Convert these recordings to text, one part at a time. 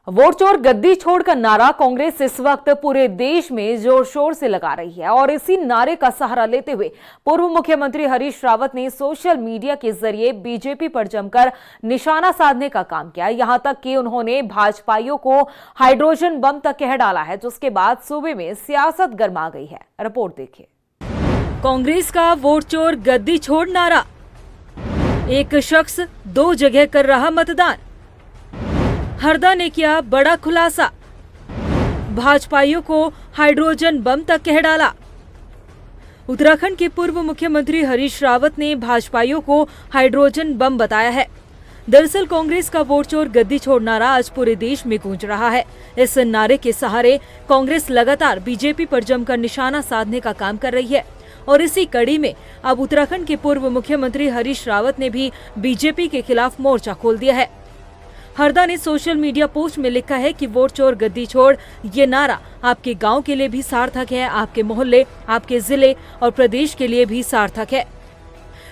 Vote चोर गद्दी छोड़ का नारा कांग्रेस इस वक्त पूरे देश में जोर शोर से लगा रही है और इसी नारे का सहारा लेते हुए पूर्व मुख्यमंत्री हरीश रावत ने सोशल मीडिया के जरिए बीजेपी पर जमकर निशाना साधने का काम किया। यहां तक कि उन्होंने भाजपाइयों को हाइड्रोजन बम तक कह डाला है, जिसके बाद सूबे में सियासत गर्मा गई है। रिपोर्ट देखिए। कांग्रेस का वोट चोर गद्दी छोड़ नारा, एक शख्स 2 जगह कर रहा मतदान। हरदा ने किया बड़ा खुलासा, भाजपाइयों को हाइड्रोजन बम तक कह डाला। उत्तराखंड के पूर्व मुख्यमंत्री हरीश रावत ने भाजपाइयों को हाइड्रोजन बम बताया है। दरअसल कांग्रेस का वोट चोर गद्दी छोड़ नारा आज पूरे देश में गूंज रहा है। इस नारे के सहारे कांग्रेस लगातार बीजेपी पर जमकर निशाना साधने का काम कर रही है और इसी कड़ी में अब उत्तराखंड के पूर्व मुख्यमंत्री हरीश रावत ने भी बीजेपी के खिलाफ मोर्चा खोल दिया है। हरदा ने सोशल मीडिया पोस्ट में लिखा है कि वोट चोर गद्दी छोड़ ये नारा आपके गांव के लिए भी सार्थक है, आपके मोहल्ले, आपके जिले और प्रदेश के लिए भी सार्थक है।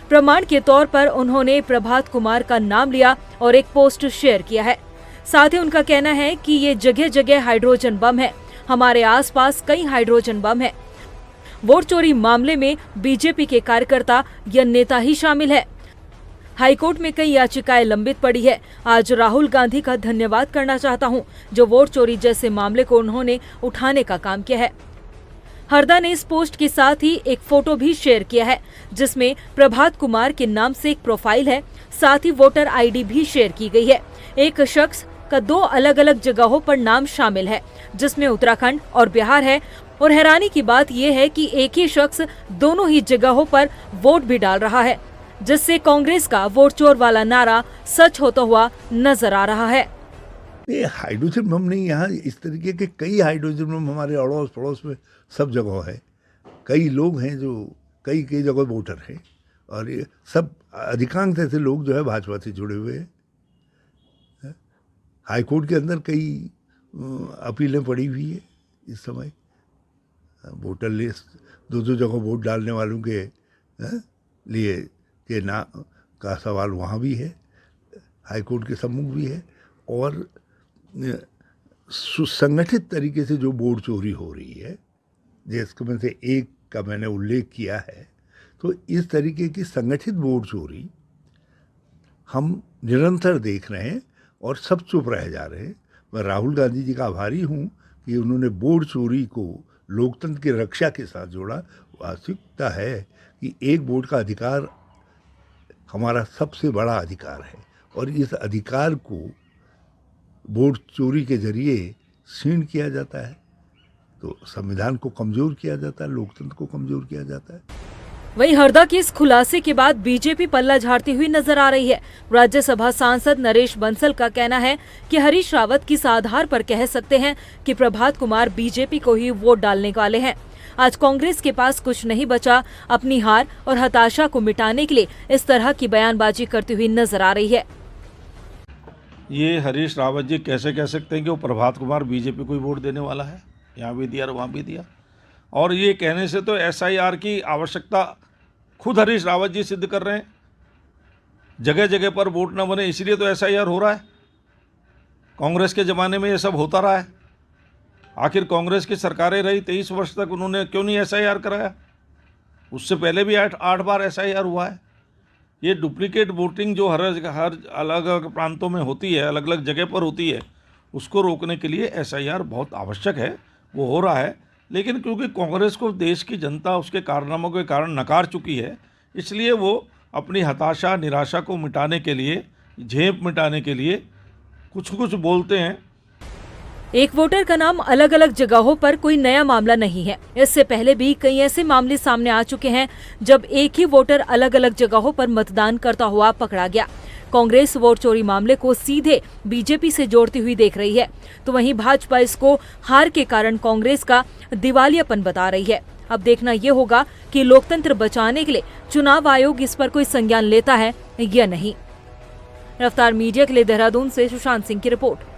प्रमाण के तौर पर उन्होंने प्रभात कुमार का नाम लिया और एक पोस्ट शेयर किया है। साथ ही उनका कहना है कि ये जगह जगह हाइड्रोजन बम है, हमारे आसपास कई हाइड्रोजन बम है। वोट चोरी मामले में बीजेपी के कार्यकर्ता या नेता ही शामिल है। हाईकोर्ट में कई याचिकाएं लंबित पड़ी है। आज राहुल गांधी का धन्यवाद करना चाहता हूं, जो वोट चोरी जैसे मामले को उन्होंने उठाने का काम किया है। हरदा ने इस पोस्ट के साथ ही एक फोटो भी शेयर किया है, जिसमें प्रभात कुमार के नाम से एक प्रोफाइल है। साथ ही वोटर आईडी भी शेयर की गई है। एक शख्स का 2 अलग अलग जगहों पर नाम शामिल है, जिसमें उत्तराखंड और बिहार है। और हैरानी की बात यह है कि एक ही शख्स दोनों ही जगहों पर वोट भी डाल रहा है, जिससे कांग्रेस का वोट चोर वाला नारा सच होता हुआ नजर आ रहा है। ये हाइड्रोजन बम नहीं, यहाँ इस तरीके के कई हाइड्रोजन बम हमारे अड़ोस पड़ोस में सब जगह है। कई लोग हैं जो कई जगह वोटर हैं और ये सब अधिकांश ऐसे लोग जो है भाजपा से जुड़े हुए हैं। हाईकोर्ट के अंदर कई अपीलें पड़ी हुई है इस समय। वोटर लिस्ट 2 जगह वोट डालने वालों के लिए के नाम का सवाल वहाँ भी है, हाईकोर्ट के सम्मुख भी है। और सुसंगठित तरीके से जो वोट चोरी हो रही है, जिसमें से एक का मैंने उल्लेख किया है, तो इस तरीके की संगठित वोट चोरी हम निरंतर देख रहे हैं और सब चुप रह जा रहे हैं। मैं राहुल गांधी जी का आभारी हूँ कि उन्होंने वोट चोरी को लोकतंत्र की रक्षा के साथ जोड़ा। वास्तविकता है कि एक वोट का अधिकार हमारा सबसे बड़ा अधिकार है और इस अधिकार को वोट चोरी के जरिए छीन किया जाता है, तो संविधान को कमजोर किया जाता है, लोकतंत्र को कमजोर किया जाता है। वहीं हरदा के इस खुलासे के बाद बीजेपी पल्ला झाड़ती हुई नजर आ रही है। राज्यसभा सांसद नरेश बंसल का कहना है कि हरीश रावत किस आधार पर कह सकते हैं कि प्रभात कुमार बीजेपी को ही वोट डालने वाले हैं। आज कांग्रेस के पास कुछ नहीं बचा, अपनी हार और हताशा को मिटाने के लिए इस तरह की बयानबाजी करती हुई नजर आ रही है। ये हरीश रावत जी कैसे कह सकते हैं कि वो प्रभात कुमार बीजेपी को ही वोट देने वाला है? यहाँ भी दिया और वहाँ भी दिया। और ये कहने से तो एसआईआर की आवश्यकता खुद हरीश रावत जी सिद्ध कर रहे हैं। जगह जगह पर वोट न बने इसलिए तो एसआईआर हो रहा है। कांग्रेस के ज़माने में ये सब होता रहा है। आखिर कांग्रेस की सरकारें रही 23 वर्ष तक, उन्होंने क्यों नहीं एसआईआर कराया? उससे पहले भी 8 बार एसआईआर हुआ है। ये डुप्लीकेट वोटिंग जो हर अलग अलग प्रांतों में होती है, अलग अलग जगह पर होती है, उसको रोकने के लिए एसआईआर बहुत आवश्यक है। वो हो रहा है, लेकिन क्योंकि कांग्रेस को देश की जनता उसके कारनामों के कारण नकार चुकी है, इसलिए वो अपनी हताशा निराशा को मिटाने के लिए, झेप मिटाने के लिए कुछ बोलते हैं। एक वोटर का नाम अलग अलग जगहों पर कोई नया मामला नहीं है। इससे पहले भी कई ऐसे मामले सामने आ चुके हैं जब एक ही वोटर अलग अलग जगहों पर मतदान करता हुआ पकड़ा गया। कांग्रेस वोट चोरी मामले को सीधे बीजेपी से जोड़ती हुई देख रही है, तो वहीं भाजपा इसको हार के कारण कांग्रेस का दिवालियापन बता रही है। अब देखना ये होगा कि लोकतंत्र बचाने के लिए चुनाव आयोग इस पर कोई संज्ञान लेता है या नहीं। रफ्तार मीडिया के लिए देहरादून से सुशांत सिंह की रिपोर्ट।